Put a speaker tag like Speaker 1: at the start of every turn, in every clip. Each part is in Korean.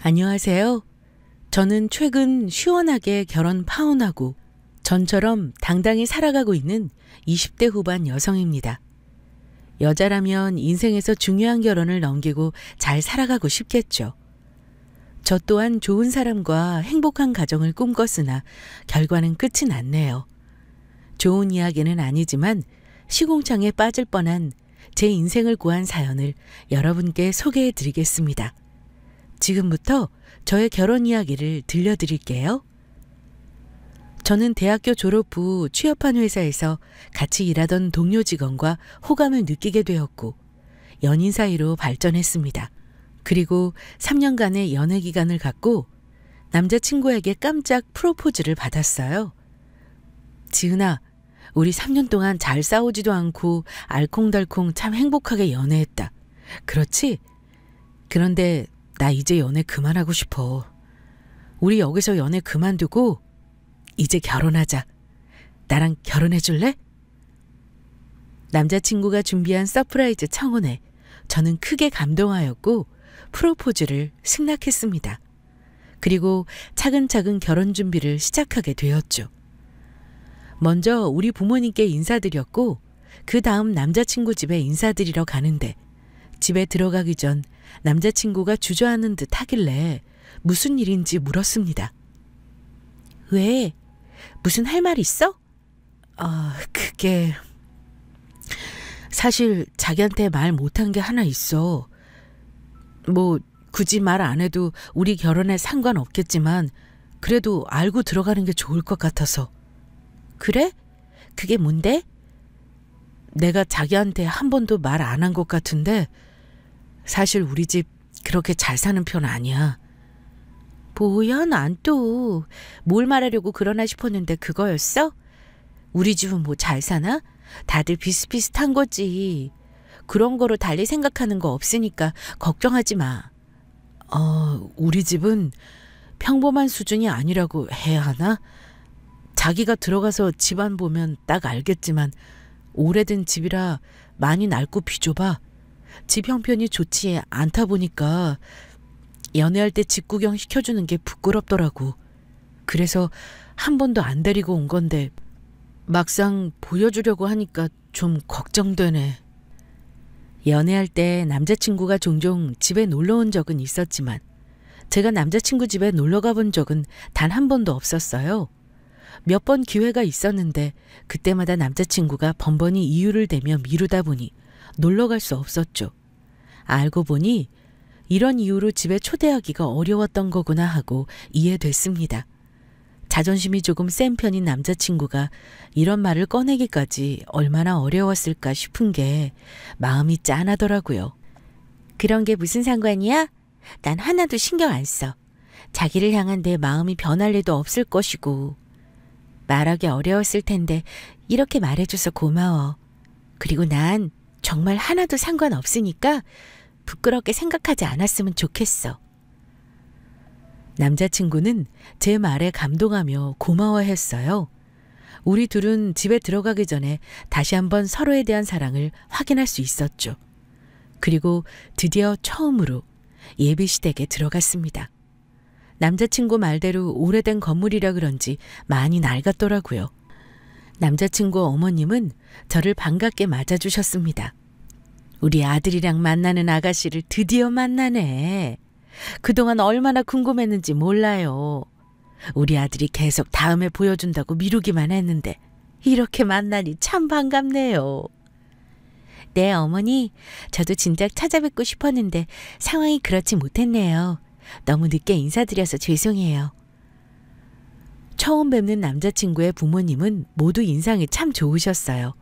Speaker 1: 안녕하세요. 저는 최근 시원하게 결혼 파혼하고 전처럼 당당히 살아가고 있는 20대 후반 여성입니다. 여자라면 인생에서 중요한 결혼을 넘기고 잘 살아가고 싶겠죠. 저 또한 좋은 사람과 행복한 가정을 꿈꿨으나 결과는 끝이 났네요. 좋은 이야기는 아니지만 시궁창에 빠질 뻔한 제 인생을 구한 사연을 여러분께 소개해 드리겠습니다. 지금부터 저의 결혼 이야기를 들려드릴게요. 저는 대학교 졸업 후 취업한 회사에서 같이 일하던 동료 직원과 호감을 느끼게 되었고 연인 사이로 발전했습니다. 그리고 3년간의 연애 기간을 갖고 남자친구에게 깜짝 프로포즈를 받았어요. 지은아, 우리 3년 동안 잘 싸우지도 않고 알콩달콩 참 행복하게 연애했다. 그렇지? 그런데 나 이제 연애 그만하고 싶어. 우리 여기서 연애 그만두고 이제 결혼하자. 나랑 결혼해 줄래? 남자친구가 준비한 서프라이즈 청혼에 저는 크게 감동하였고 프로포즈를 승낙했습니다. 그리고 차근차근 결혼 준비를 시작하게 되었죠. 먼저 우리 부모님께 인사드렸고 그 다음 남자친구 집에 인사드리러 가는데 집에 들어가기 전 남자친구가 주저하는 듯 하길래 무슨 일인지 물었습니다. 왜? 무슨 할 말 있어? 그게 사실 자기한테 말 못한 게 하나 있어. 뭐 굳이 말 안 해도 우리 결혼에 상관없겠지만 그래도 알고 들어가는 게 좋을 것 같아서. 그래? 그게 뭔데? 내가 자기한테 한 번도 말 안 한 것 같은데 사실 우리 집 그렇게 잘 사는 편 아니야. 뭐야, 난 또 뭘 말하려고 그러나 싶었는데 그거였어? 우리 집은 뭐 잘 사나? 다들 비슷비슷한 거지. 그런 거로 달리 생각하는 거 없으니까 걱정하지 마. 우리 집은 평범한 수준이 아니라고 해야 하나? 자기가 들어가서 집안 보면 딱 알겠지만 오래된 집이라 많이 낡고 비좁아. 집 형편이 좋지 않다 보니까 연애할 때 집 구경 시켜주는 게 부끄럽더라고. 그래서 한 번도 안 데리고 온 건데 막상 보여주려고 하니까 좀 걱정되네. 연애할 때 남자친구가 종종 집에 놀러 온 적은 있었지만 제가 남자친구 집에 놀러 가본 적은 단 한 번도 없었어요. 몇 번 기회가 있었는데 그때마다 남자친구가 번번이 이유를 대며 미루다 보니 놀러 갈 수 없었죠. 알고 보니 이런 이유로 집에 초대하기가 어려웠던 거구나 하고 이해됐습니다. 자존심이 조금 센 편인 남자친구가 이런 말을 꺼내기까지 얼마나 어려웠을까 싶은 게 마음이 짠하더라고요. 그런 게 무슨 상관이야? 난 하나도 신경 안 써. 자기를 향한 내 마음이 변할 일도 없을 것이고. 말하기 어려웠을 텐데 이렇게 말해줘서 고마워. 그리고 난 정말 하나도 상관없으니까 부끄럽게 생각하지 않았으면 좋겠어. 남자친구는 제 말에 감동하며 고마워했어요. 우리 둘은 집에 들어가기 전에 다시 한번 서로에 대한 사랑을 확인할 수 있었죠. 그리고 드디어 처음으로 예비시댁에 들어갔습니다. 남자친구 말대로 오래된 건물이라 그런지 많이 낡았더라고요. 남자친구 어머님은 저를 반갑게 맞아주셨습니다. 우리 아들이랑 만나는 아가씨를 드디어 만나네. 그동안 얼마나 궁금했는지 몰라요. 우리 아들이 계속 다음에 보여준다고 미루기만 했는데 이렇게 만나니 참 반갑네요. 네, 어머니. 저도 진작 찾아뵙고 싶었는데 상황이 그렇지 못했네요. 너무 늦게 인사드려서 죄송해요. 처음 뵙는 남자친구의 부모님은 모두 인상이 참 좋으셨어요.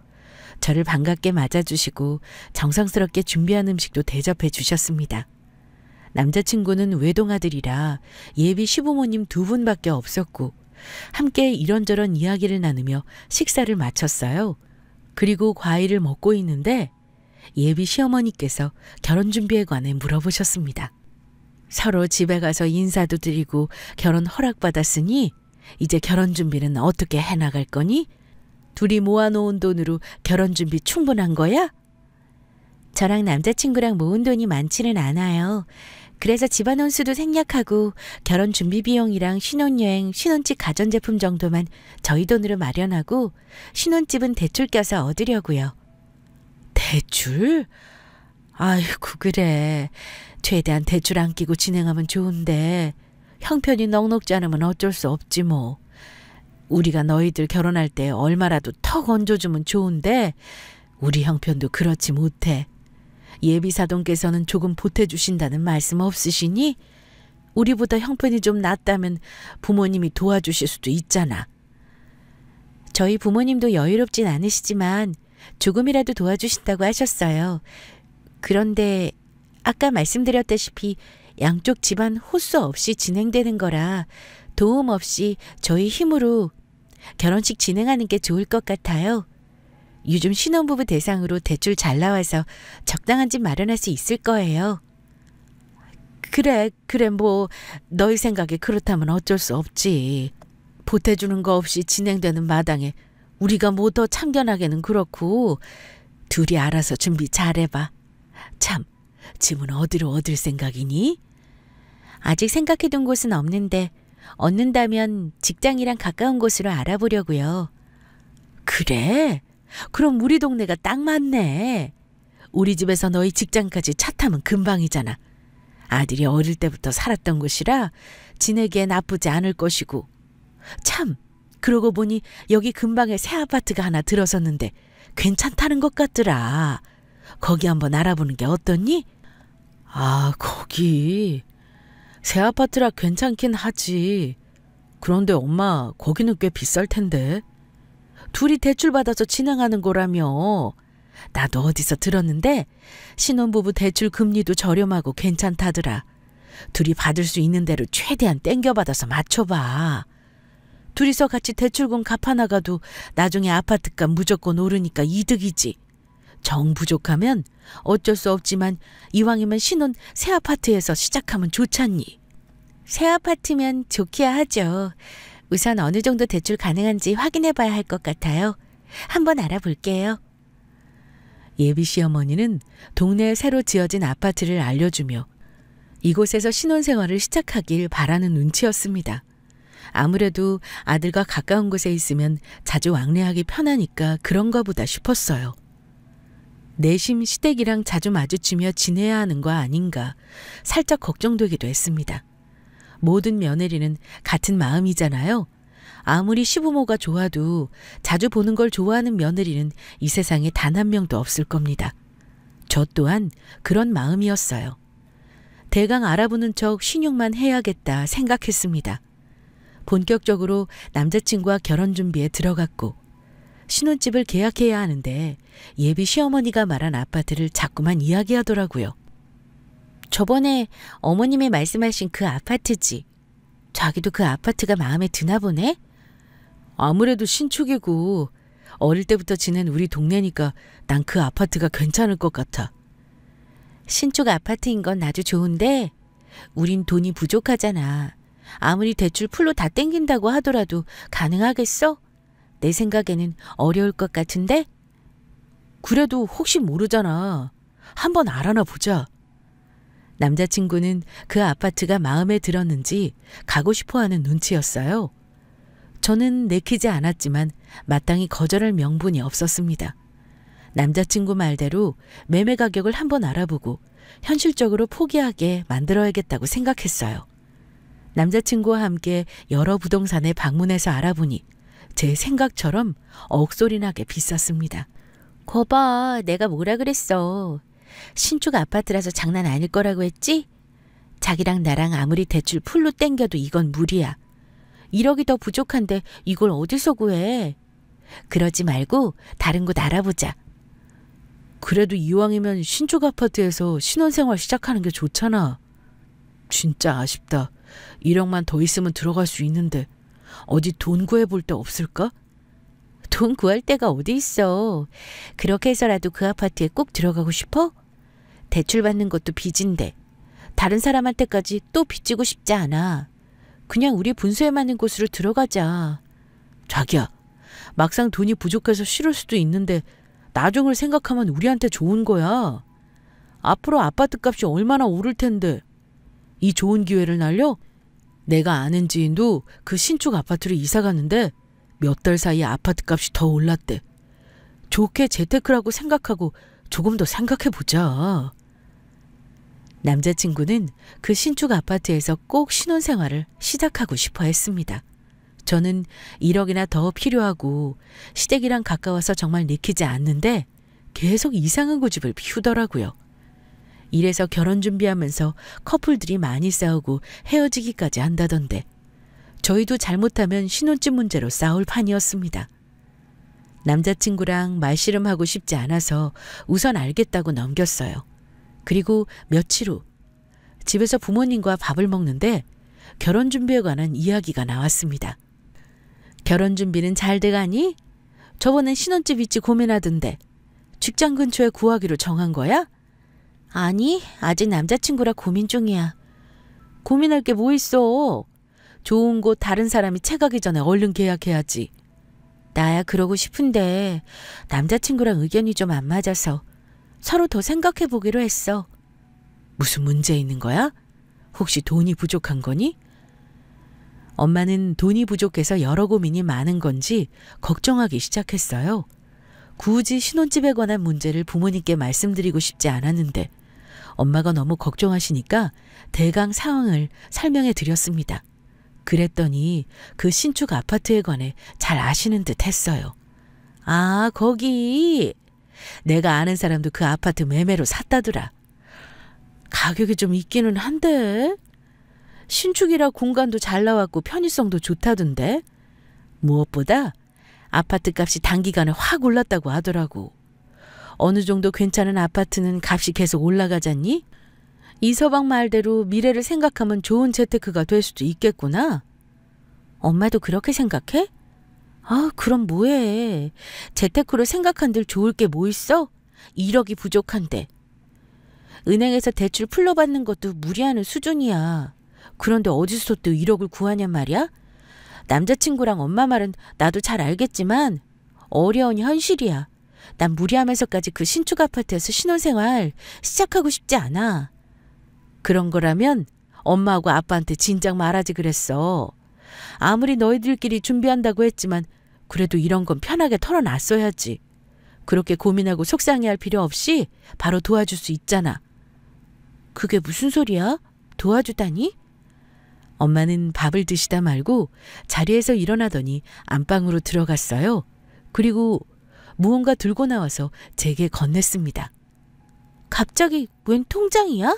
Speaker 1: 저를 반갑게 맞아주시고 정성스럽게 준비한 음식도 대접해 주셨습니다. 남자친구는 외동아들이라 예비 시부모님 2분밖에 없었고 함께 이런저런 이야기를 나누며 식사를 마쳤어요. 그리고 과일을 먹고 있는데 예비 시어머니께서 결혼 준비에 관해 물어보셨습니다. 서로 집에 가서 인사도 드리고 결혼 허락받았으니 이제 결혼 준비는 어떻게 해나갈 거니? 둘이 모아놓은 돈으로 결혼 준비 충분한 거야? 저랑 남자친구랑 모은 돈이 많지는 않아요. 그래서 집안 혼수도 생략하고 결혼 준비 비용이랑 신혼여행, 신혼집 가전제품 정도만 저희 돈으로 마련하고 신혼집은 대출 껴서 얻으려고요. 대출? 아이고 그래. 최대한 대출 안 끼고 진행하면 좋은데 형편이 넉넉지 않으면 어쩔 수 없지 뭐. 우리가 너희들 결혼할 때 얼마라도 턱 얹어주면 좋은데 우리 형편도 그렇지 못해. 예비사돈께서는 조금 보태주신다는 말씀 없으시니? 우리보다 형편이 좀 낫다면 부모님이 도와주실 수도 있잖아. 저희 부모님도 여유롭진 않으시지만 조금이라도 도와주신다고 하셨어요. 그런데 아까 말씀드렸다시피 양쪽 집안 호수 없이 진행되는 거라 도움 없이 저희 힘으로 결혼식 진행하는 게 좋을 것 같아요. 요즘 신혼부부 대상으로 대출 잘 나와서 적당한 집 마련할 수 있을 거예요. 그래 뭐 너희 생각이 그렇다면 어쩔 수 없지. 보태주는 거 없이 진행되는 마당에 우리가 뭐 더 참견하기는 그렇고 둘이 알아서 준비 잘해봐. 참, 집은 어디로 얻을 생각이니? 아직 생각해둔 곳은 없는데 얻는다면 직장이랑 가까운 곳으로 알아보려고요. 그래? 그럼 우리 동네가 딱 맞네. 우리 집에서 너희 직장까지 차 타면 금방이잖아. 아들이 어릴 때부터 살았던 곳이라 지내기에 나쁘지 않을 것이고. 참, 그러고 보니 여기 근방에 새 아파트가 하나 들어섰는데 괜찮다는 것 같더라. 거기 한번 알아보는 게 어떠니? 아, 거기. 새 아파트라 괜찮긴 하지. 그런데 엄마, 거기는 꽤 비쌀 텐데. 둘이 대출받아서 진행하는 거라며. 나도 어디서 들었는데 신혼부부 대출 금리도 저렴하고 괜찮다더라. 둘이 받을 수 있는 대로 최대한 땡겨받아서 맞춰봐. 둘이서 같이 대출금 갚아나가도 나중에 아파트값 무조건 오르니까 이득이지. 정 부족하면 어쩔 수 없지만 이왕이면 신혼 새 아파트에서 시작하면 좋잖니. 새 아파트면 좋기야 하죠. 우선 어느 정도 대출 가능한지 확인해 봐야 할 것 같아요. 한번 알아볼게요. 예비 시어머니는 동네에 새로 지어진 아파트를 알려주며 이곳에서 신혼생활을 시작하길 바라는 눈치였습니다. 아무래도 아들과 가까운 곳에 있으면 자주 왕래하기 편하니까 그런가 보다 싶었어요. 내심 시댁이랑 자주 마주치며 지내야 하는 거 아닌가 살짝 걱정되기도 했습니다. 모든 며느리는 같은 마음이잖아요. 아무리 시부모가 좋아도 자주 보는 걸 좋아하는 며느리는 이 세상에 단 한 명도 없을 겁니다. 저 또한 그런 마음이었어요. 대강 알아보는 척 신용만 해야겠다 생각했습니다. 본격적으로 남자친구와 결혼 준비에 들어갔고 신혼집을 계약해야 하는데 예비 시어머니가 말한 아파트를 자꾸만 이야기하더라고요. 저번에 어머님이 말씀하신 그 아파트지. 자기도 그 아파트가 마음에 드나 보네? 아무래도 신축이고 어릴 때부터 지낸 우리 동네니까 난 그 아파트가 괜찮을 것 같아. 신축 아파트인 건 나도 좋은데 우린 돈이 부족하잖아. 아무리 대출 풀로 다 땡긴다고 하더라도 가능하겠어? 내 생각에는 어려울 것 같은데? 그래도 혹시 모르잖아. 한번 알아나 보자. 남자친구는 그 아파트가 마음에 들었는지 가고 싶어하는 눈치였어요. 저는 내키지 않았지만 마땅히 거절할 명분이 없었습니다. 남자친구 말대로 매매 가격을 한번 알아보고 현실적으로 포기하게 만들어야겠다고 생각했어요. 남자친구와 함께 여러 부동산에 방문해서 알아보니 제 생각처럼 억소리나게 비쌌습니다. 거봐, 내가 뭐라 그랬어. 신축 아파트라서 장난 아닐 거라고 했지? 자기랑 나랑 아무리 대출 풀로 땡겨도 이건 무리야. 1억이 더 부족한데 이걸 어디서 구해? 그러지 말고 다른 곳 알아보자. 그래도 이왕이면 신축 아파트에서 신혼생활 시작하는 게 좋잖아. 진짜 아쉽다. 1억만 더 있으면 들어갈 수 있는데 어디 돈 구해볼 데 없을까? 돈 구할 데가 어디 있어. 그렇게 해서라도 그 아파트에 꼭 들어가고 싶어? 대출 받는 것도 빚인데 다른 사람한테까지 또 빚지고 싶지 않아. 그냥 우리 분수에 맞는 곳으로 들어가자. 자기야, 막상 돈이 부족해서 싫을 수도 있는데 나중을 생각하면 우리한테 좋은 거야. 앞으로 아파트 값이 얼마나 오를 텐데. 이 좋은 기회를 날려? 내가 아는 지인도 그 신축 아파트로 이사 갔는데 몇 달 사이에 아파트 값이 더 올랐대. 좋게 재테크라고 생각하고 조금 더 생각해보자. 남자친구는 그 신축 아파트에서 꼭 신혼생활을 시작하고 싶어 했습니다. 저는 1억이나 더 필요하고 시댁이랑 가까워서 정말 내키지 않는데 계속 이상한 고집을 피우더라고요. 이래서 결혼 준비하면서 커플들이 많이 싸우고 헤어지기까지 한다던데 저희도 잘못하면 신혼집 문제로 싸울 판이었습니다. 남자친구랑 말씨름하고 싶지 않아서 우선 알겠다고 넘겼어요. 그리고 며칠 후 집에서 부모님과 밥을 먹는데 결혼 준비에 관한 이야기가 나왔습니다. 결혼 준비는 잘 돼가니? 저번엔 신혼집 위치 고민하던데 직장 근처에 구하기로 정한 거야? 아니, 아직 남자친구라 고민 중이야. 고민할 게 뭐 있어. 좋은 곳 다른 사람이 채가기 전에 얼른 계약해야지. 나야 그러고 싶은데 남자친구랑 의견이 좀 안 맞아서 서로 더 생각해 보기로 했어. 무슨 문제 있는 거야? 혹시 돈이 부족한 거니? 엄마는 돈이 부족해서 여러 고민이 많은 건지 걱정하기 시작했어요. 굳이 신혼집에 관한 문제를 부모님께 말씀드리고 싶지 않았는데 엄마가 너무 걱정하시니까 대강 상황을 설명해 드렸습니다. 그랬더니 그 신축 아파트에 관해 잘 아시는 듯 했어요. 아, 거기. 내가 아는 사람도 그 아파트 매매로 샀다더라. 가격이 좀 있기는 한데. 신축이라 공간도 잘 나왔고 편의성도 좋다던데. 무엇보다 아파트 값이 단기간에 확 올랐다고 하더라고. 어느 정도 괜찮은 아파트는 값이 계속 올라가잖니? 이서방 말대로 미래를 생각하면 좋은 재테크가 될 수도 있겠구나. 엄마도 그렇게 생각해? 아, 그럼 뭐해. 재테크로 생각한들 좋을 게 뭐 있어? 1억이 부족한데. 은행에서 대출 풀러받는 것도 무리하는 수준이야. 그런데 어디서 또 1억을 구하냔 말이야? 남자친구랑 엄마 말은 나도 잘 알겠지만 어려운 현실이야. 난 무리하면서까지 그 신축 아파트에서 신혼생활 시작하고 싶지 않아. 그런 거라면 엄마하고 아빠한테 진작 말하지 그랬어. 아무리 너희들끼리 준비한다고 했지만 그래도 이런 건 편하게 털어놨어야지. 그렇게 고민하고 속상해할 필요 없이 바로 도와줄 수 있잖아. 그게 무슨 소리야? 도와주다니? 엄마는 밥을 드시다 말고 자리에서 일어나더니 안방으로 들어갔어요. 그리고 무언가 들고 나와서 제게 건넸습니다. 갑자기 웬 통장이야?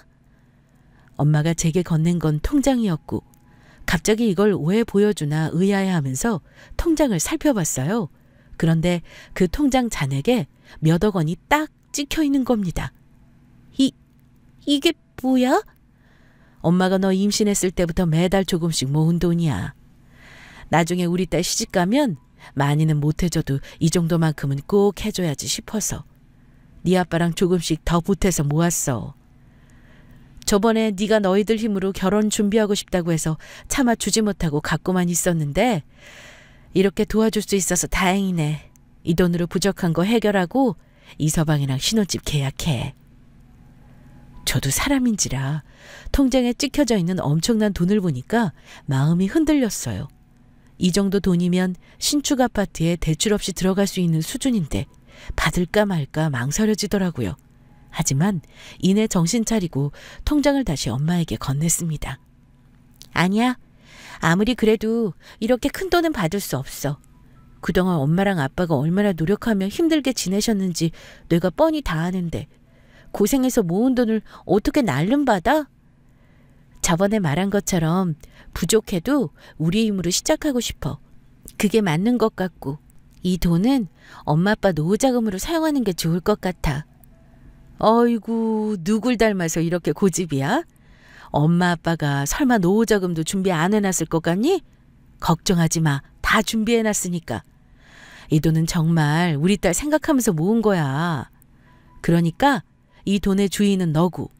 Speaker 1: 엄마가 제게 건넨 건 통장이었고 갑자기 이걸 왜 보여주나 의아해하면서 통장을 살펴봤어요. 그런데 그 통장 잔액에 몇억 원이 딱 찍혀 있는 겁니다. 이게 뭐야? 엄마가 너 임신했을 때부터 매달 조금씩 모은 돈이야. 나중에 우리 딸 시집 가면 많이는 못 해줘도 이 정도만큼은 꼭 해줘야지 싶어서 네 아빠랑 조금씩 더 보태서 모았어. 저번에 네가 너희들 힘으로 결혼 준비하고 싶다고 해서 차마 주지 못하고 갖고만 있었는데 이렇게 도와줄 수 있어서 다행이네. 이 돈으로 부족한 거 해결하고 이서방이랑 신혼집 계약해. 저도 사람인지라 통장에 찍혀져 있는 엄청난 돈을 보니까 마음이 흔들렸어요. 이 정도 돈이면 신축 아파트에 대출 없이 들어갈 수 있는 수준인데 받을까 말까 망설여지더라고요. 하지만 이내 정신 차리고 통장을 다시 엄마에게 건넸습니다. 아니야. 아무리 그래도 이렇게 큰 돈은 받을 수 없어. 그동안 엄마랑 아빠가 얼마나 노력하며 힘들게 지내셨는지 내가 뻔히 다 아는데 고생해서 모은 돈을 어떻게 날름받아? 저번에 말한 것처럼 부족해도 우리 힘으로 시작하고 싶어. 그게 맞는 것 같고 이 돈은 엄마 아빠 노후자금으로 사용하는 게 좋을 것 같아. 어이구, 누굴 닮아서 이렇게 고집이야? 엄마 아빠가 설마 노후자금도 준비 안 해놨을 것 같니? 걱정하지 마. 다 준비해놨으니까. 이 돈은 정말 우리 딸 생각하면서 모은 거야. 그러니까 이 돈의 주인은 너고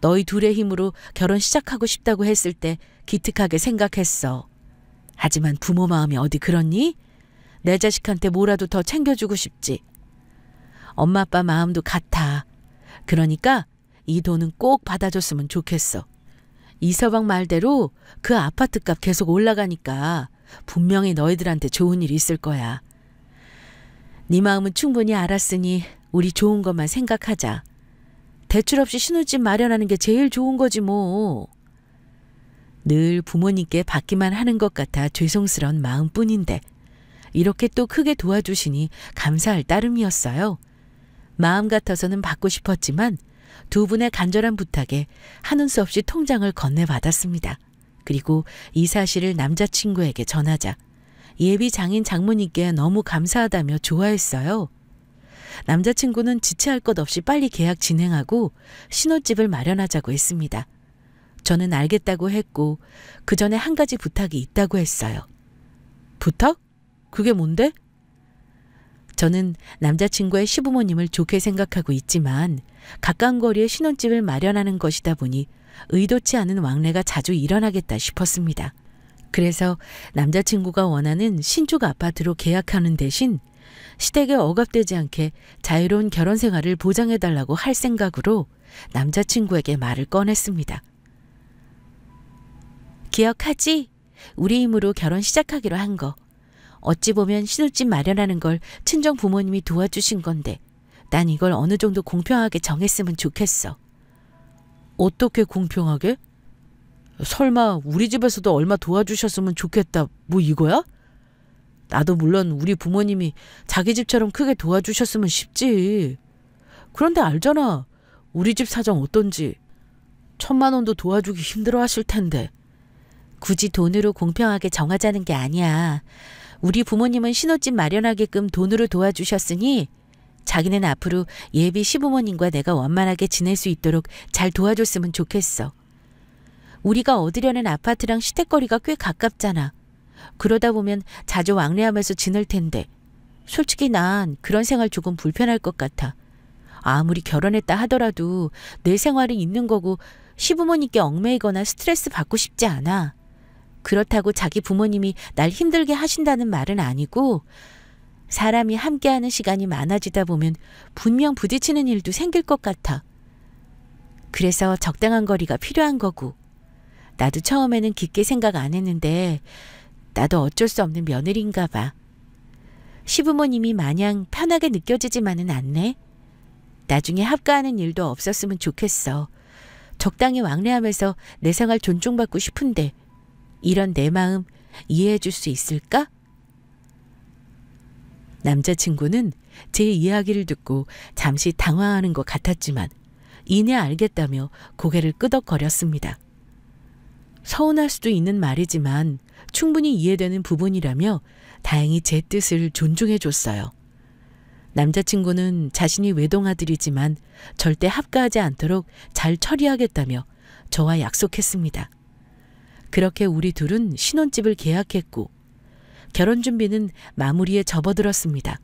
Speaker 1: 너희 둘의 힘으로 결혼 시작하고 싶다고 했을 때 기특하게 생각했어. 하지만 부모 마음이 어디 그렇니? 내 자식한테 뭐라도 더 챙겨주고 싶지. 엄마 아빠 마음도 같아. 그러니까 이 돈은 꼭 받아줬으면 좋겠어. 이서방 말대로 그 아파트값 계속 올라가니까 분명히 너희들한테 좋은 일 있을 거야. 네 마음은 충분히 알았으니 우리 좋은 것만 생각하자. 대출 없이 신혼집 마련하는 게 제일 좋은 거지 뭐. 늘 부모님께 받기만 하는 것 같아 죄송스러운 마음뿐인데 이렇게 또 크게 도와주시니 감사할 따름이었어요. 마음 같아서는 받고 싶었지만 두 분의 간절한 부탁에 하는 수 없이 통장을 건네받았습니다. 그리고 이 사실을 남자친구에게 전하자 예비 장인 장모님께 너무 감사하다며 좋아했어요. 남자친구는 지체할 것 없이 빨리 계약 진행하고 신혼집을 마련하자고 했습니다. 저는 알겠다고 했고 그 전에 한 가지 부탁이 있다고 했어요. 부탁? 그게 뭔데? 저는 남자친구의 시부모님을 좋게 생각하고 있지만 가까운 거리에 신혼집을 마련하는 것이다 보니 의도치 않은 왕래가 자주 일어나겠다 싶었습니다. 그래서 남자친구가 원하는 신축 아파트로 계약하는 대신 시댁에 억압되지 않게 자유로운 결혼 생활을 보장해달라고 할 생각으로 남자친구에게 말을 꺼냈습니다. 기억하지? 우리 힘으로 결혼 시작하기로 한 거. 어찌 보면 신혼집 마련하는 걸 친정 부모님이 도와주신 건데 난 이걸 어느 정도 공평하게 정했으면 좋겠어. 어떻게 공평하게? 설마 우리 집에서도 얼마 도와주셨으면 좋겠다 뭐 이거야? 나도 물론 우리 부모님이 자기 집처럼 크게 도와주셨으면 싶지. 그런데 알잖아. 우리 집 사정 어떤지. 1,000만 원도 도와주기 힘들어 하실 텐데. 굳이 돈으로 공평하게 정하자는 게 아니야. 우리 부모님은 신혼집 마련하게끔 돈으로 도와주셨으니 자기는 앞으로 예비 시부모님과 내가 원만하게 지낼 수 있도록 잘 도와줬으면 좋겠어. 우리가 얻으려는 아파트랑 시댁거리가 꽤 가깝잖아. 그러다 보면 자주 왕래하면서 지낼 텐데 솔직히 난 그런 생활 조금 불편할 것 같아. 아무리 결혼했다 하더라도 내 생활이 있는 거고 시부모님께 얽매이거나 스트레스 받고 싶지 않아. 그렇다고 자기 부모님이 날 힘들게 하신다는 말은 아니고 사람이 함께하는 시간이 많아지다 보면 분명 부딪히는 일도 생길 것 같아. 그래서 적당한 거리가 필요한 거고. 나도 처음에는 깊게 생각 안 했는데 나도 어쩔 수 없는 며느리인가 봐. 시부모님이 마냥 편하게 느껴지지만은 않네. 나중에 합가하는 일도 없었으면 좋겠어. 적당히 왕래하면서 내 생활 존중받고 싶은데 이런 내 마음 이해해 줄 수 있을까? 남자친구는 제 이야기를 듣고 잠시 당황하는 것 같았지만 이내 알겠다며 고개를 끄덕거렸습니다. 서운할 수도 있는 말이지만 충분히 이해되는 부분이라며 다행히 제 뜻을 존중해 줬어요. 남자친구는 자신이 외동아들이지만 절대 합가하지 않도록 잘 처리하겠다며 저와 약속했습니다. 그렇게 우리 둘은 신혼집을 계약했고 결혼 준비는 마무리에 접어들었습니다.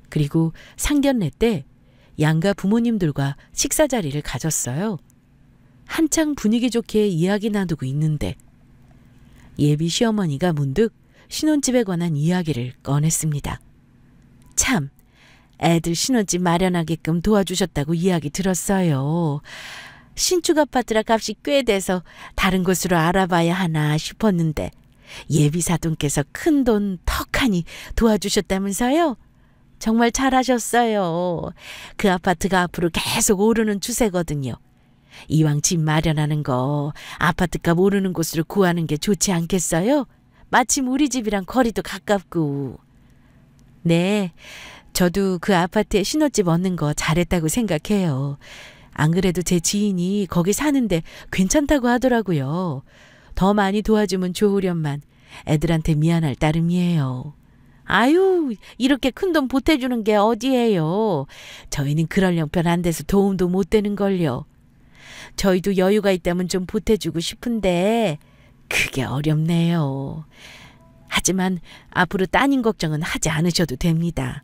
Speaker 1: 그리고 상견례 때 양가 부모님들과 식사 자리를 가졌어요. 한창 분위기 좋게 이야기 나누고 있는데 예비 시어머니가 문득 신혼집에 관한 이야기를 꺼냈습니다. 참, 애들 신혼집 마련하게끔 도와주셨다고 이야기 들었어요. 신축 아파트라 값이 꽤 돼서 다른 곳으로 알아봐야 하나 싶었는데 예비 사돈께서 큰돈 턱하니 도와주셨다면서요? 정말 잘하셨어요. 그 아파트가 앞으로 계속 오르는 추세거든요. 이왕 집 마련하는 거 아파트값 오르는 곳으로 구하는 게 좋지 않겠어요? 마침 우리 집이랑 거리도 가깝고. 네, 저도 그 아파트에 신혼집 얻는 거 잘했다고 생각해요. 안 그래도 제 지인이 거기 사는데 괜찮다고 하더라고요. 더 많이 도와주면 좋으련만 애들한테 미안할 따름이에요. 아유, 이렇게 큰돈 보태주는 게 어디예요. 저희는 그럴 형편 안 돼서 도움도 못 되는걸요. 저희도 여유가 있다면 좀 보태주고 싶은데 그게 어렵네요. 하지만 앞으로 따님 걱정은 하지 않으셔도 됩니다.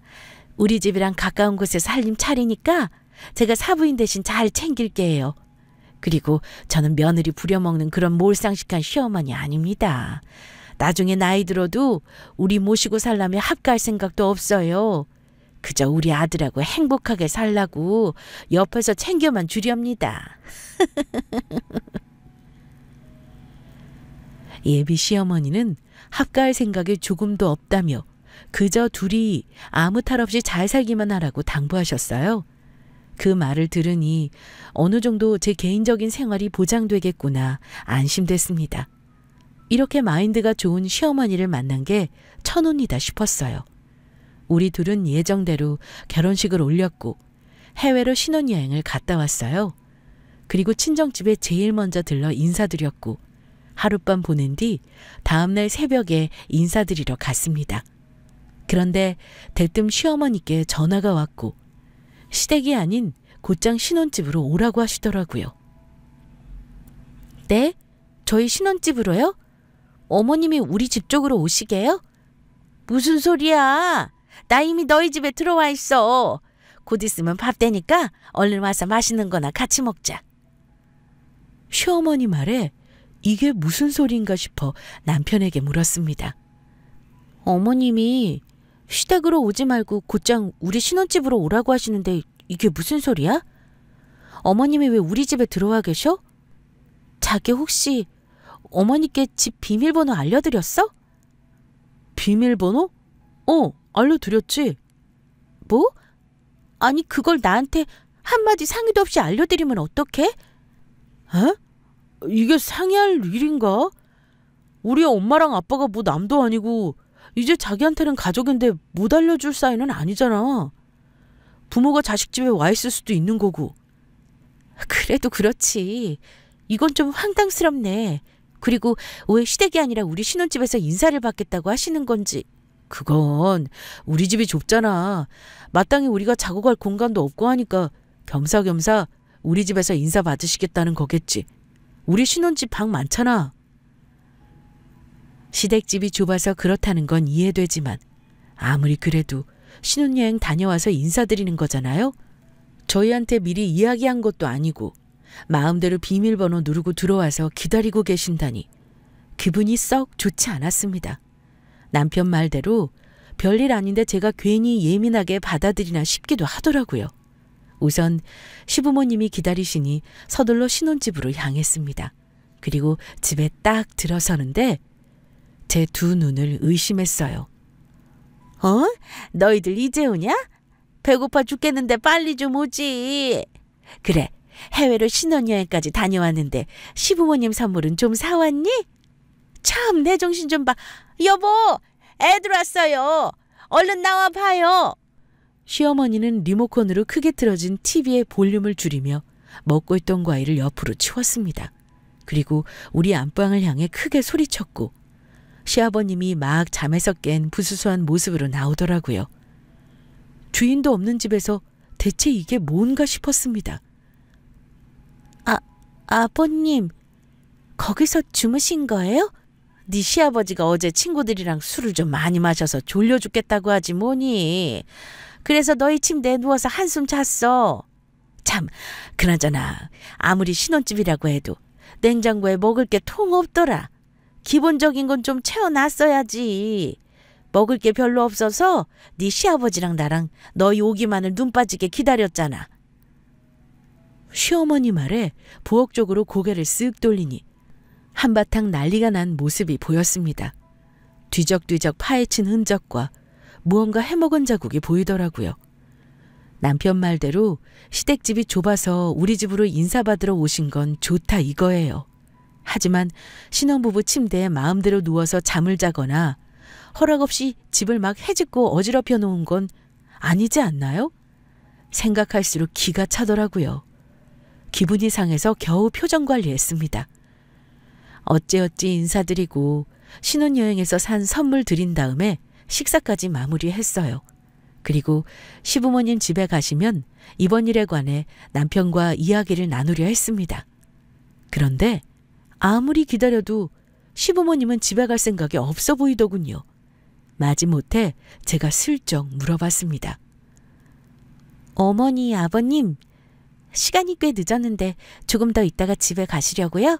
Speaker 1: 우리 집이랑 가까운 곳에 살림 차리니까 제가 사부인 대신 잘 챙길게요. 그리고 저는 며느리 부려먹는 그런 몰상식한 시어머니 아닙니다. 나중에 나이 들어도 우리 모시고 살려면 합가할 생각도 없어요. 그저 우리 아들하고 행복하게 살라고 옆에서 챙겨만 주렵니다. 예비 시어머니는 합가할 생각이 조금도 없다며 그저 둘이 아무 탈 없이 잘 살기만 하라고 당부하셨어요. 그 말을 들으니 어느 정도 제 개인적인 생활이 보장되겠구나 안심됐습니다. 이렇게 마인드가 좋은 시어머니를 만난 게 천운이다 싶었어요. 우리 둘은 예정대로 결혼식을 올렸고 해외로 신혼여행을 갔다 왔어요. 그리고 친정집에 제일 먼저 들러 인사드렸고 하룻밤 보낸 뒤 다음날 새벽에 인사드리러 갔습니다. 그런데 대뜸 시어머니께 전화가 왔고 시댁이 아닌 곧장 신혼집으로 오라고 하시더라고요. 네? 저희 신혼집으로요? 어머님이 우리 집 쪽으로 오시게요? 무슨 소리야? 나 이미 너희 집에 들어와 있어. 곧 있으면 밥 되니까 얼른 와서 맛있는 거나 같이 먹자. 시어머니 말에 이게 무슨 소리인가 싶어 남편에게 물었습니다. 어머님이 시댁으로 오지 말고 곧장 우리 신혼집으로 오라고 하시는데 이게 무슨 소리야? 어머님이 왜 우리 집에 들어와 계셔? 자기 혹시 어머니께 집 비밀번호 알려드렸어? 비밀번호? 알려드렸지. 뭐? 아니 그걸 나한테 한마디 상의도 없이 알려드리면 어떡해? 이게 상의할 일인가? 우리 엄마랑 아빠가 뭐 남도 아니고 이제 자기한테는 가족인데 못 알려줄 사이는 아니잖아. 부모가 자식 집에 와 있을 수도 있는 거고. 그래도 그렇지. 이건 좀 황당스럽네. 그리고 왜 시댁이 아니라 우리 신혼집에서 인사를 받겠다고 하시는 건지. 그건 우리 집이 좁잖아. 마땅히 우리가 자고 갈 공간도 없고 하니까 겸사겸사 우리 집에서 인사 받으시겠다는 거겠지. 우리 신혼집 방 많잖아. 시댁집이 좁아서 그렇다는 건 이해되지만 아무리 그래도 신혼여행 다녀와서 인사드리는 거잖아요. 저희한테 미리 이야기한 것도 아니고 마음대로 비밀번호 누르고 들어와서 기다리고 계신다니 기분이 썩 좋지 않았습니다. 남편 말대로 별일 아닌데 제가 괜히 예민하게 받아들이나 싶기도 하더라고요. 우선 시부모님이 기다리시니 서둘러 신혼집으로 향했습니다. 그리고 집에 딱 들어서는데 제 두 눈을 의심했어요. 너희들 이제 오냐? 배고파 죽겠는데 빨리 좀 오지. 그래, 해외로 신혼여행까지 다녀왔는데 시부모님 선물은 좀 사왔니? 참, 내 정신 좀 봐. 여보, 애들 왔어요. 얼른 나와 봐요. 시어머니는 리모컨으로 크게 틀어진 TV의 볼륨을 줄이며 먹고 있던 과일을 옆으로 치웠습니다. 그리고 우리 안방을 향해 크게 소리쳤고 시아버님이 막 잠에서 깬 부수수한 모습으로 나오더라고요. 주인도 없는 집에서 대체 이게 뭔가 싶었습니다. 아버님, 거기서 주무신 거예요? 네 시아버지가 어제 친구들이랑 술을 좀 많이 마셔서 졸려 죽겠다고 하지 뭐니. 그래서 너희 침대에 누워서 한숨 잤어. 참, 그나저나 아무리 신혼집이라고 해도 냉장고에 먹을 게 통 없더라. 기본적인 건 좀 채워놨어야지. 먹을 게 별로 없어서 네 시아버지랑 나랑 너희 오기만을 눈 빠지게 기다렸잖아. 시어머니 말에 부엌쪽으로 고개를 쓱 돌리니 한바탕 난리가 난 모습이 보였습니다. 뒤적뒤적 파헤친 흔적과 무언가 해먹은 자국이 보이더라고요. 남편 말대로 시댁집이 좁아서 우리 집으로 인사받으러 오신 건 좋다 이거예요. 하지만 신혼부부 침대에 마음대로 누워서 잠을 자거나 허락 없이 집을 막 헤집고 어지럽혀 놓은 건 아니지 않나요? 생각할수록 기가 차더라고요. 기분이 상해서 겨우 표정 관리했습니다. 어찌어찌 인사드리고 신혼여행에서 산 선물 드린 다음에 식사까지 마무리했어요. 그리고 시부모님 집에 가시면 이번 일에 관해 남편과 이야기를 나누려 했습니다. 그런데 아무리 기다려도 시부모님은 집에 갈 생각이 없어 보이더군요. 마지못해 제가 슬쩍 물어봤습니다. 어머니, 아버님, 시간이 꽤 늦었는데 조금 더 있다가 집에 가시려고요?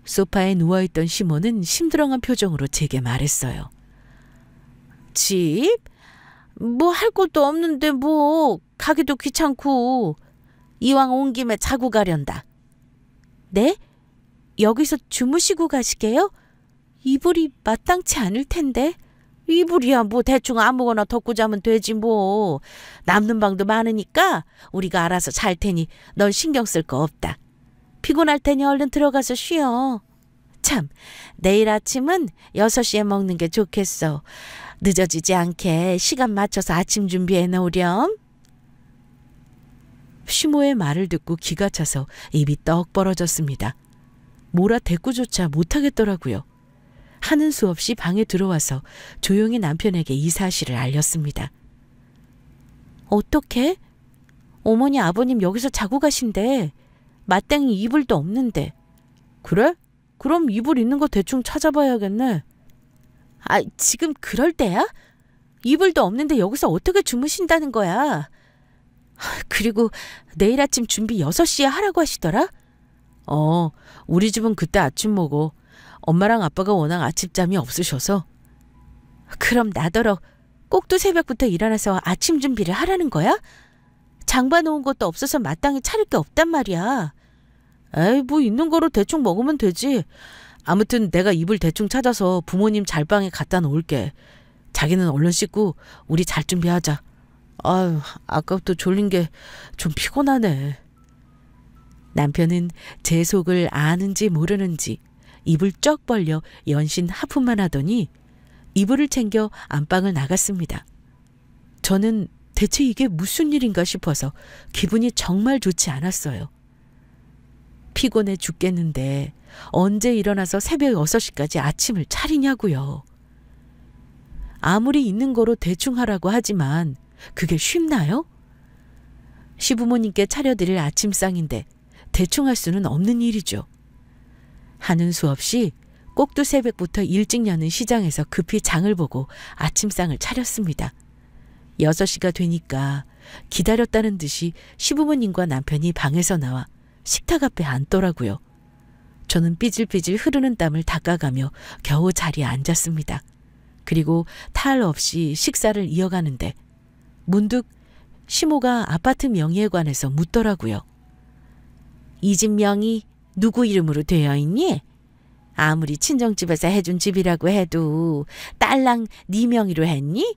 Speaker 1: 소파에 누워있던 시모는 심드렁한 표정으로 제게 말했어요. 집? 뭐 할 것도 없는데 뭐 가기도 귀찮고 이왕 온 김에 자고 가련다. 네? 여기서 주무시고 가시게요? 이불이 마땅치 않을 텐데. 이불이야 뭐 대충 아무거나 덮고 자면 되지 뭐. 남는 방도 많으니까 우리가 알아서 잘 테니 넌 신경 쓸 거 없다. 피곤할 테니 얼른 들어가서 쉬어. 참, 내일 아침은 6시에 먹는 게 좋겠어. 늦어지지 않게 시간 맞춰서 아침 준비해 놓으렴. 시모의 말을 듣고 기가 차서 입이 떡 벌어졌습니다. 뭐라 대꾸조차 못하겠더라고요. 하는 수 없이 방에 들어와서 조용히 남편에게 이 사실을 알렸습니다. 어떻게? 어머니 아버님 여기서 자고 가신대. 마땅히 이불도 없는데. 그래? 그럼 이불 있는 거 대충 찾아봐야겠네. 아, 지금 그럴 때야? 이불도 없는데 여기서 어떻게 주무신다는 거야? 그리고 내일 아침 준비 6시에 하라고 하시더라? 우리 집은 그때 아침 먹어. 엄마랑 아빠가 워낙 아침잠이 없으셔서. 그럼 나더러 꼭두 새벽부터 일어나서 아침 준비를 하라는 거야? 장봐놓은 것도 없어서 마땅히 차릴 게 없단 말이야. 에이, 뭐 있는 거로 대충 먹으면 되지. 아무튼 내가 이불 대충 찾아서 부모님 잘방에 갖다 놓을게. 자기는 얼른 씻고 우리 잘 준비하자. 아유, 아까부터 졸린 게 좀 피곤하네. 남편은 제 속을 아는지 모르는지 입을 쩍 벌려 연신 하품만 하더니 이불을 챙겨 안방을 나갔습니다. 저는 대체 이게 무슨 일인가 싶어서 기분이 정말 좋지 않았어요. 피곤해 죽겠는데 언제 일어나서 새벽 6시까지 아침을 차리냐고요. 아무리 있는 거로 대충 하라고 하지만 그게 쉽나요? 시부모님께 차려드릴 아침상인데 대충 할 수는 없는 일이죠. 하는 수 없이 꼭두 새벽부터 일찍 여는 시장에서 급히 장을 보고 아침상을 차렸습니다. 6시가 되니까 기다렸다는 듯이 시부모님과 남편이 방에서 나와 식탁 앞에 앉더라고요. 저는 삐질삐질 흐르는 땀을 닦아가며 겨우 자리에 앉았습니다. 그리고 탈 없이 식사를 이어가는데 문득 시모가 아파트 명의에 관해서 묻더라고요. 이 집 명의 누구 이름으로 되어 있니? 아무리 친정집에서 해준 집이라고 해도 딸랑 네 명의로 했니?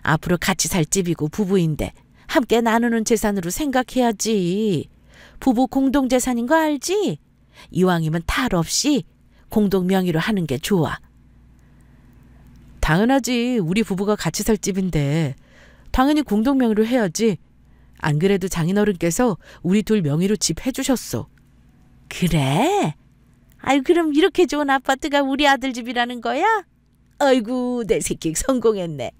Speaker 1: 앞으로 같이 살 집이고 부부인데 함께 나누는 재산으로 생각해야지. 부부 공동재산인 거 알지? 이왕이면 탈 없이 공동 명의로 하는 게 좋아. 당연하지. 우리 부부가 같이 살 집인데 당연히 공동 명의로 해야지. 안 그래도 장인어른께서 우리 둘 명의로 집 해주셨어. 그래? 아유, 그럼 이렇게 좋은 아파트가 우리 아들 집이라는 거야? 아이고, 내 새끼 성공했네.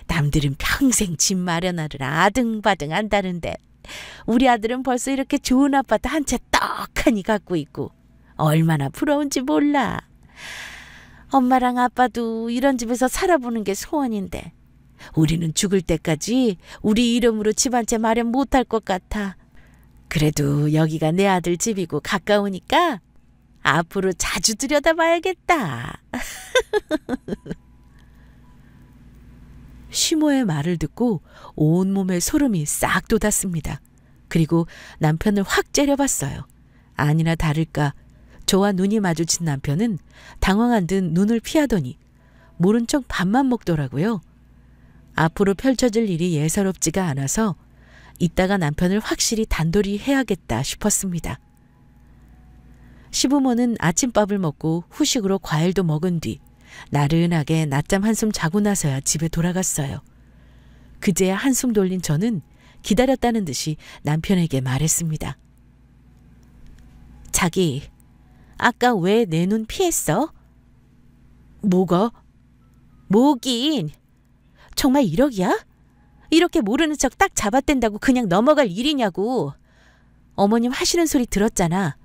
Speaker 1: 남들은 평생 집 마련하느라 아등바등 한다는데 우리 아들은 벌써 이렇게 좋은 아파트 한 채 떡하니 갖고 있고 얼마나 부러운지 몰라. 엄마랑 아빠도 이런 집에서 살아보는 게 소원인데 우리는 죽을 때까지 우리 이름으로 집 한 채 마련 못할 것 같아. 그래도 여기가 내 아들 집이고 가까우니까 앞으로 자주 들여다봐야겠다. 시모의 말을 듣고 온몸에 소름이 싹 돋았습니다. 그리고 남편을 확 째려봤어요. 아니나 다를까 저와 눈이 마주친 남편은 당황한 듯 눈을 피하더니 모른 척 밥만 먹더라고요. 앞으로 펼쳐질 일이 예사롭지가 않아서 이따가 남편을 확실히 단돌이 해야겠다 싶었습니다. 시부모는 아침밥을 먹고 후식으로 과일도 먹은 뒤 나른하게 낮잠 한숨 자고 나서야 집에 돌아갔어요. 그제야 한숨 돌린 저는 기다렸다는 듯이 남편에게 말했습니다. 자기, 아까 왜 내 눈 피했어? 뭐가? 뭐긴. 정말 1억이야? 이렇게 모르는 척 딱 잡아댄다고 그냥 넘어갈 일이냐고. 어머님 하시는 소리 들었잖아.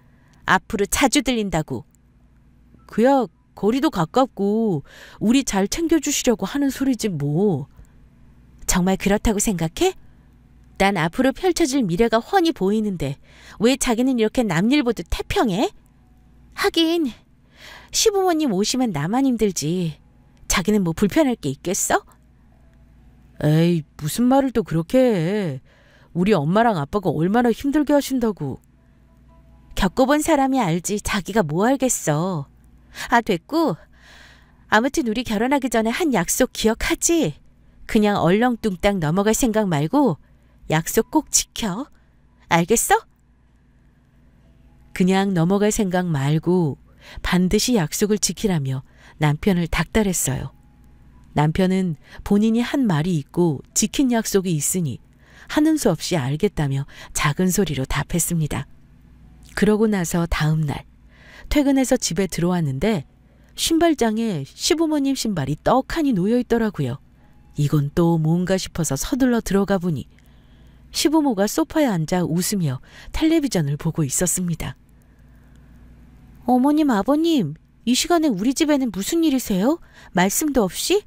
Speaker 1: 앞으로 자주 들린다고. 그야 거리도 가깝고 우리 잘 챙겨주시려고 하는 소리지 뭐. 정말 그렇다고 생각해? 난 앞으로 펼쳐질 미래가 훤히 보이는데 왜 자기는 이렇게 남일 보듯 태평해? 하긴 시부모님 오시면 나만 힘들지. 자기는 뭐 불편할 게 있겠어? 에이, 무슨 말을 또 그렇게 해. 우리 엄마랑 아빠가 얼마나 힘들게 하신다고. 겪어본 사람이 알지 자기가 뭐 알겠어. 아, 됐고. 아무튼 우리 결혼하기 전에 한 약속 기억하지? 그냥 얼렁뚱땅 넘어갈 생각 말고 약속 꼭 지켜. 알겠어? 그냥 넘어갈 생각 말고 반드시 약속을 지키라며 남편을 닥달했어요. 남편은 본인이 한 말이 있고 지킨 약속이 있으니 하는 수 없이 알겠다며 작은 소리로 답했습니다. 그러고 나서 다음 날 퇴근해서 집에 들어왔는데 신발장에 시부모님 신발이 떡하니 놓여 있더라고요. 이건 또 뭔가 싶어서 서둘러 들어가 보니 시부모가 소파에 앉아 웃으며 텔레비전을 보고 있었습니다. 어머님, 아버님, 이 시간에 우리 집에는 무슨 일이세요? 말씀도 없이?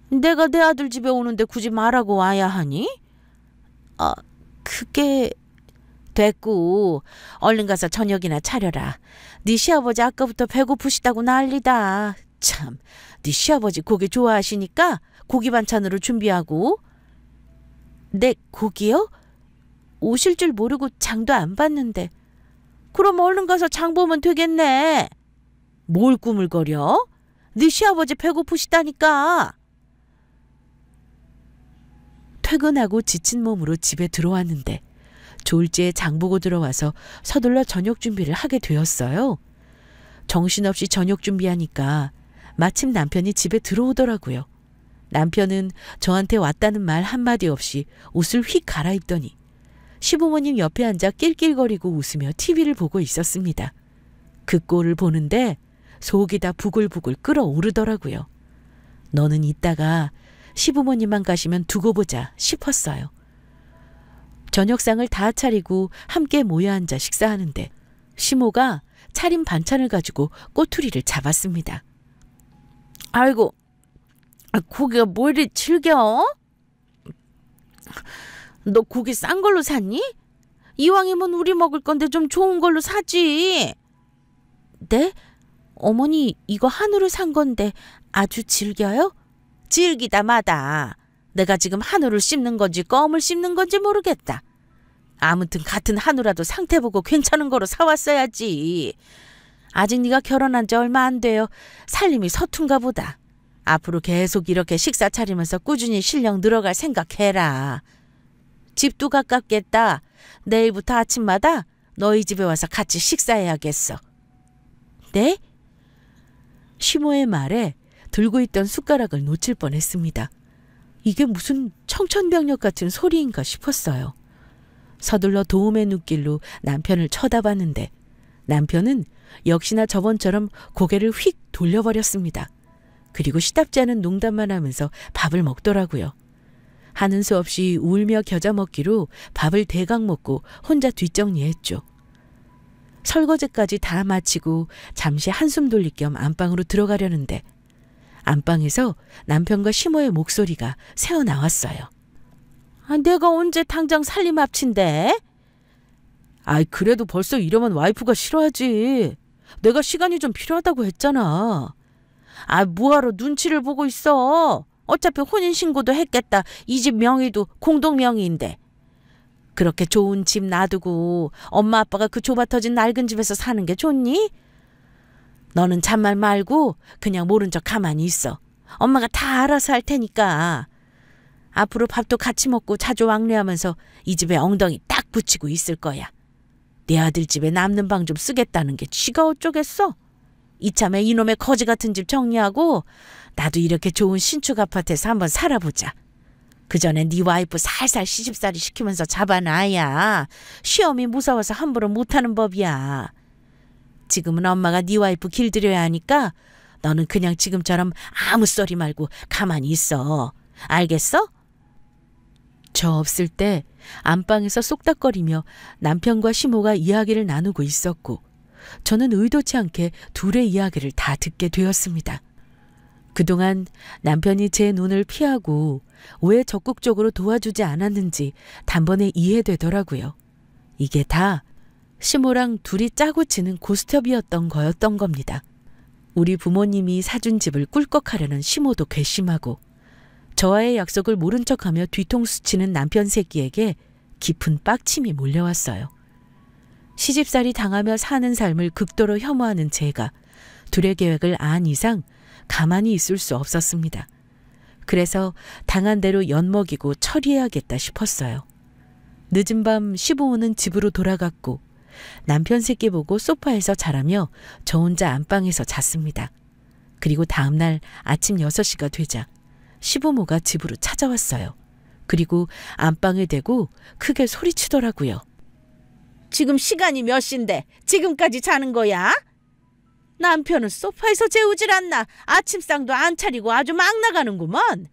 Speaker 1: 내가 내 아들 집에 오는데 굳이 말하고 와야 하니? 그게... 됐고 얼른 가서 저녁이나 차려라. 네 시아버지 아까부터 배고프시다고 난리다. 참, 네 시아버지 고기 좋아하시니까 고기 반찬으로 준비하고. 네, 고기요? 오실 줄 모르고 장도 안 봤는데. 그럼 얼른 가서 장 보면 되겠네. 뭘 꾸물거려? 네 시아버지 배고프시다니까. 퇴근하고 지친 몸으로 집에 들어왔는데 졸지에 장 보고 들어와서 서둘러 저녁 준비를 하게 되었어요. 정신없이 저녁 준비하니까 마침 남편이 집에 들어오더라고요. 남편은 저한테 왔다는 말 한마디 없이 옷을 휙 갈아입더니 시부모님 옆에 앉아 낄낄거리고 웃으며 TV를 보고 있었습니다. 그 꼴을 보는데 속이 다 부글부글 끓어오르더라고요. 너는 이따가 시부모님만 가시면 두고 보자 싶었어요. 저녁상을 다 차리고 함께 모여 앉아 식사하는데 시모가 차린 반찬을 가지고 꼬투리를 잡았습니다. 아이고, 고기가 뭐 이리 질겨? 너 고기 싼 걸로 샀니? 이왕이면 우리 먹을 건데 좀 좋은 걸로 사지. 네? 어머니, 이거 한우를 산 건데 아주 질겨요? 질기다 마다. 내가 지금 한우를 씹는 건지 껌을 씹는 건지 모르겠다. 아무튼 같은 한우라도 상태 보고 괜찮은 거로 사왔어야지. 아직 네가 결혼한 지 얼마 안 돼요. 살림이 서툰가 보다. 앞으로 계속 이렇게 식사 차리면서 꾸준히 실력 늘어갈 생각해라. 집도 가깝겠다. 내일부터 아침마다 너희 집에 와서 같이 식사해야겠어. 네? 시모의 말에 들고 있던 숟가락을 놓칠 뻔했습니다. 이게 무슨 청천벽력 같은 소리인가 싶었어요. 서둘러 도움의 눈길로 남편을 쳐다봤는데 남편은 역시나 저번처럼 고개를 휙 돌려버렸습니다. 그리고 시답지 않은 농담만 하면서 밥을 먹더라고요. 하는 수 없이 울며 겨자 먹기로 밥을 대강 먹고 혼자 뒷정리했죠. 설거지까지 다 마치고 잠시 한숨 돌릴 겸 안방으로 들어가려는데 안방에서 남편과 시모의 목소리가 새어나왔어요. 내가 언제 당장 살림 합친데? 그래도 벌써 이러면 와이프가 싫어하지. 내가 시간이 좀 필요하다고 했잖아. 뭐하러 눈치를 보고 있어. 어차피 혼인신고도 했겠다. 이 집 명의도 공동명의인데. 그렇게 좋은 집 놔두고 엄마 아빠가 그 좁아터진 낡은 집에서 사는 게 좋니? 너는 잔말 말고 그냥 모른 척 가만히 있어. 엄마가 다 알아서 할 테니까. 앞으로 밥도 같이 먹고 자주 왕래하면서 이 집에 엉덩이 딱 붙이고 있을 거야. 내 아들 집에 남는 방 좀 쓰겠다는 게 쥐가 어쩌겠어? 이참에 이놈의 거지 같은 집 정리하고 나도 이렇게 좋은 신축 아파트에서 한번 살아보자. 그 전에 네 와이프 살살 시집살이 시키면서 잡아놔야 시험이 무서워서 함부로 못하는 법이야. 지금은 엄마가 네 와이프 길들여야 하니까 너는 그냥 지금처럼 아무 소리 말고 가만히 있어. 알겠어? 저 없을 때 안방에서 쏙닥거리며 남편과 시모가 이야기를 나누고 있었고 저는 의도치 않게 둘의 이야기를 다 듣게 되었습니다. 그동안 남편이 제 눈을 피하고 왜 적극적으로 도와주지 않았는지 단번에 이해되더라고요. 이게 다 시모랑 둘이 짜고 치는 고스톱이었던 거였던 겁니다. 우리 부모님이 사준 집을 꿀꺽하려는 시모도 괘씸하고 저와의 약속을 모른 척하며 뒤통수 치는 남편 새끼에게 깊은 빡침이 몰려왔어요. 시집살이 당하며 사는 삶을 극도로 혐오하는 제가 둘의 계획을 안 이상 가만히 있을 수 없었습니다. 그래서 당한 대로 엿먹이고 처리해야겠다 싶었어요. 늦은 밤 시부모는 집으로 돌아갔고 남편 새끼 보고 소파에서 자라며 저 혼자 안방에서 잤습니다. 그리고 다음날 아침 6시가 되자 시부모가 집으로 찾아왔어요. 그리고 안방에 대고 크게 소리치더라고요.
Speaker 2: 지금 시간이 몇 시인데 지금까지 자는 거야? 남편은 소파에서 재우질 않나 아침상도 안 차리고 아주 막 나가는구먼.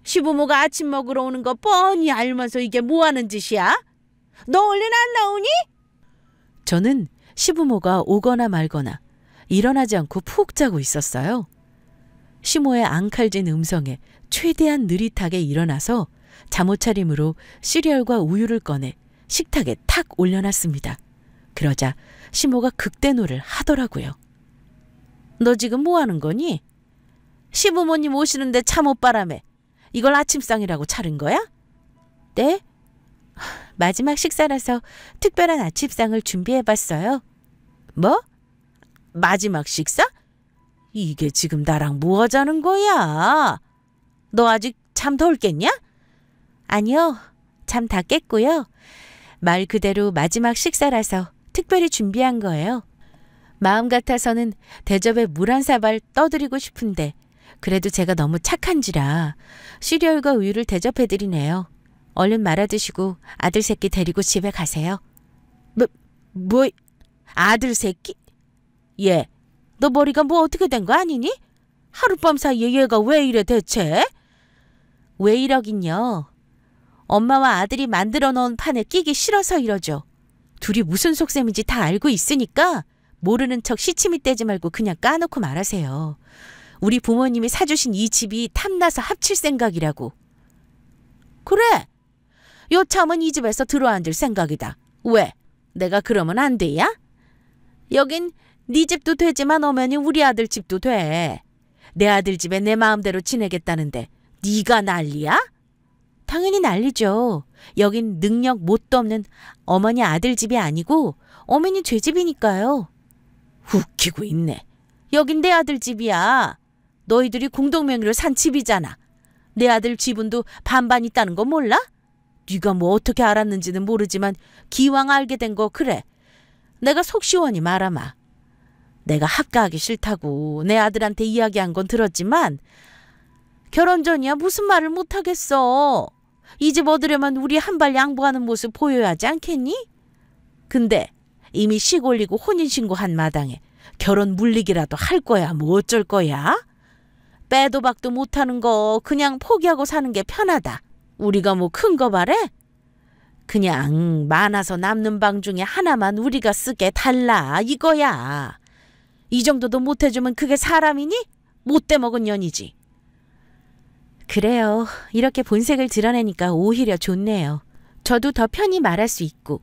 Speaker 2: 시부모가 아침 먹으러 오는 거 뻔히 알면서 이게 뭐 하는 짓이야? 너 얼른 안 나오니?
Speaker 1: 저는 시부모가 오거나 말거나 일어나지 않고 푹 자고 있었어요. 시모의 앙칼진 음성에 최대한 느릿하게 일어나서 잠옷차림으로 시리얼과 우유를 꺼내 식탁에 탁 올려놨습니다. 그러자 시모가 극대노를 하더라고요.
Speaker 2: 너 지금 뭐 하는 거니? 시부모님 오시는데 잠옷바람에 이걸 아침상이라고 차린 거야?
Speaker 1: 네? 마지막 식사라서 특별한 아침상을 준비해봤어요.
Speaker 2: 뭐? 마지막 식사? 이게 지금 나랑 뭐 하자는 거야? 너 아직 잠 덜 깼냐?
Speaker 1: 아니요. 잠 다 깼고요. 말 그대로 마지막 식사라서 특별히 준비한 거예요. 마음 같아서는 대접에 물 한 사발 떠드리고 싶은데 그래도 제가 너무 착한지라 시리얼과 우유를 대접해드리네요. 얼른 말아드시고 아들 새끼 데리고 집에 가세요.
Speaker 2: 뭐 아들 새끼? 얘, 너 머리가 뭐 어떻게 된 거 아니니? 하룻밤 사이에 얘가 왜 이래 대체?
Speaker 1: 왜 이러긴요. 엄마와 아들이 만들어 놓은 판에 끼기 싫어서 이러죠. 둘이 무슨 속셈인지 다 알고 있으니까 모르는 척 시치미 떼지 말고 그냥 까놓고 말하세요. 우리 부모님이 사주신 이 집이 탐나서 합칠 생각이라고.
Speaker 2: 그래. 요참은 이 집에서 들어앉을 생각이다. 왜? 내가 그러면 안 돼야? 여긴 네 집도 되지만 엄연히 우리 아들 집도 돼. 내 아들 집에 내 마음대로 지내겠다는데 네가 난리야?
Speaker 1: 당연히 난리죠. 여긴 능력 뭣도 없는 어머니 아들 집이 아니고 어머니 죄집이니까요.
Speaker 2: 웃기고 있네. 여긴 내 아들 집이야. 너희들이 공동명의로 산 집이잖아. 내 아들 지분도 반반 있다는 거 몰라? 네가 뭐 어떻게 알았는지는 모르지만 기왕 알게 된 거 그래. 내가 속 시원히 말하마. 내가 합가하기 싫다고 내 아들한테 이야기한 건 들었지만 결혼 전이야 무슨 말을 못하겠어. 이 집 얻으려면 우리 한 발 양보하는 모습 보여야 하지 않겠니? 근데 이미 식 올리고 혼인신고한 마당에 결혼 물리기라도 할 거야 뭐 어쩔 거야? 빼도 박도 못하는 거 그냥 포기하고 사는 게 편하다. 우리가 뭐 큰 거 바래? 그냥 많아서 남는 방 중에 하나만 우리가 쓰게 달라 이거야. 이 정도도 못해주면 그게 사람이니? 못돼 먹은 년이지.
Speaker 1: 그래요. 이렇게 본색을 드러내니까 오히려 좋네요. 저도 더 편히 말할 수 있고.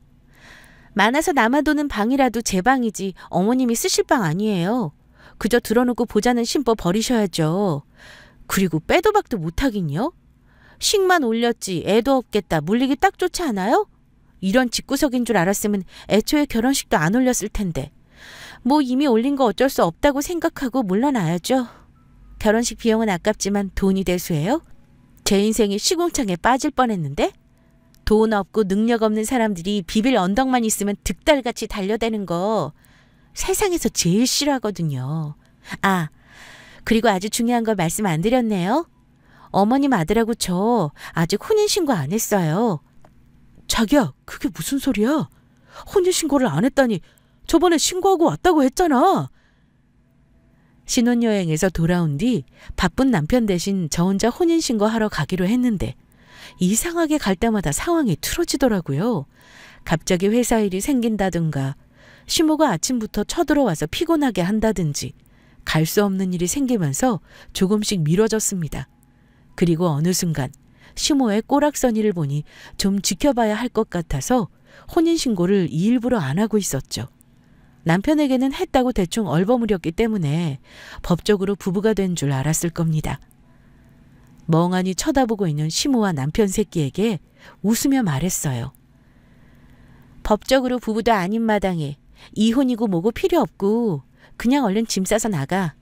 Speaker 1: 많아서 남아도는 방이라도 제 방이지 어머님이 쓰실 방 아니에요. 그저 들어놓고 보자는 심보 버리셔야죠. 그리고 빼도 박도 못하긴요. 식만 올렸지 애도 없겠다 물리기 딱 좋지 않아요? 이런 집구석인 줄 알았으면 애초에 결혼식도 안 올렸을 텐데. 뭐 이미 올린 거 어쩔 수 없다고 생각하고 물러나야죠. 결혼식 비용은 아깝지만 돈이 대수해요? 제 인생이 시궁창에 빠질 뻔했는데? 돈 없고 능력 없는 사람들이 비빌 언덕만 있으면 득달같이 달려대는 거 세상에서 제일 싫어하거든요. 아, 그리고 아주 중요한 걸 말씀 안 드렸네요. 어머님 아들하고 저 아직 혼인신고 안 했어요.
Speaker 2: 자기야, 그게 무슨 소리야? 혼인신고를 안 했다니 저번에 신고하고 왔다고 했잖아.
Speaker 1: 신혼여행에서 돌아온 뒤 바쁜 남편 대신 저 혼자 혼인신고하러 가기로 했는데 이상하게 갈 때마다 상황이 틀어지더라고요. 갑자기 회사 일이 생긴다든가 시모가 아침부터 쳐들어와서 피곤하게 한다든지 갈 수 없는 일이 생기면서 조금씩 미뤄졌습니다. 그리고 어느 순간 시모의 꼬락서니를 보니 좀 지켜봐야 할 것 같아서 혼인신고를 일부러 안 하고 있었죠. 남편에게는 했다고 대충 얼버무렸기 때문에 법적으로 부부가 된 줄 알았을 겁니다. 멍하니 쳐다보고 있는 시모와 남편 새끼에게 웃으며 말했어요.
Speaker 2: 법적으로 부부도 아닌 마당에 이혼이고 뭐고 필요 없고 그냥 얼른 짐 싸서 나가.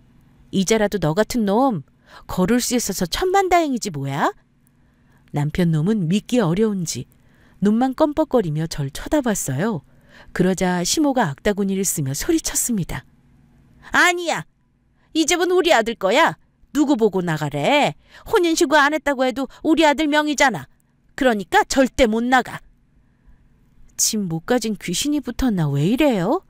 Speaker 2: 이제라도 너 같은 놈 거를 수 있어서 천만다행이지 뭐야? 남편 놈은 믿기 어려운지 눈만 껌뻑거리며 절 쳐다봤어요. 그러자 시모가 악다구니를 쓰며 소리쳤습니다. 아니야. 이 집은 우리 아들 거야. 누구 보고 나가래. 혼인신고 안 했다고 해도 우리 아들 명의잖아. 그러니까 절대 못 나가. 집 못 가진 귀신이 붙었나 왜 이래요?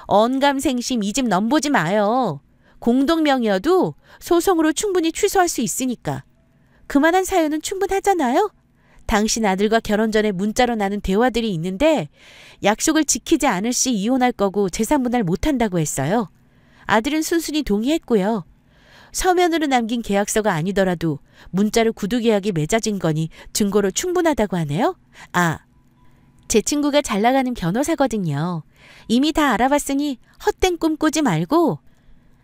Speaker 2: 언감생심 이 집 넘보지 마요. 공동명의여도 소송으로 충분히 취소할 수 있으니까. 그만한 사유는 충분하잖아요. 당신 아들과 결혼 전에 문자로 나눈 대화들이 있는데 약속을 지키지 않을 시 이혼할 거고 재산분할 못한다고 했어요. 아들은 순순히 동의했고요. 서면으로 남긴 계약서가 아니더라도 문자로 구두계약이 맺어진 거니 증거로 충분하다고 하네요. 아, 제 친구가 잘 나가는 변호사거든요. 이미 다 알아봤으니 헛된 꿈 꾸지 말고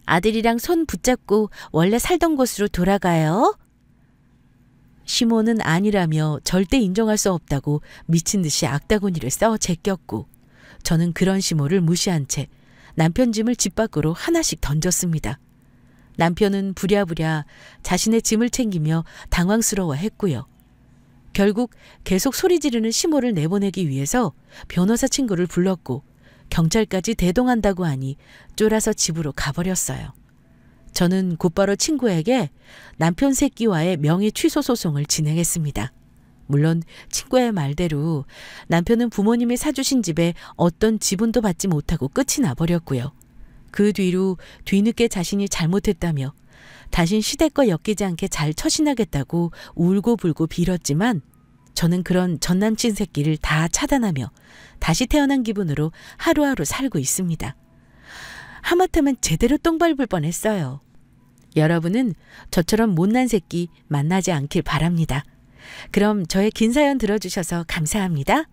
Speaker 2: 아들이랑 손 붙잡고 원래 살던 곳으로 돌아가요. 시모는 아니라며 절대 인정할 수 없다고 미친 듯이 악다구니를 써 제꼈고 저는 그런 시모를 무시한 채 남편 짐을 집 밖으로 하나씩 던졌습니다. 남편은 부랴부랴 자신의 짐을 챙기며 당황스러워했고요. 결국 계속 소리 지르는 시모를 내보내기 위해서 변호사 친구를 불렀고 경찰까지 대동한다고 하니 쫄아서 집으로 가버렸어요. 저는 곧바로 친구에게 남편 새끼와의 명의 취소 소송을 진행했습니다. 물론 친구의 말대로 남편은 부모님이 사주신 집에 어떤 지분도 받지 못하고 끝이 나버렸고요. 그 뒤로 뒤늦게 자신이 잘못했다며 다신 시댁과 엮이지 않게 잘 처신하겠다고 울고불고 빌었지만 저는 그런 전남친 새끼를 다 차단하며 다시 태어난 기분으로 하루하루 살고 있습니다. 하마터면 제대로 똥 밟을 뻔했어요. 여러분은 저처럼 못난 새끼 만나지 않길 바랍니다. 그럼 저의 긴 사연 들어주셔서 감사합니다.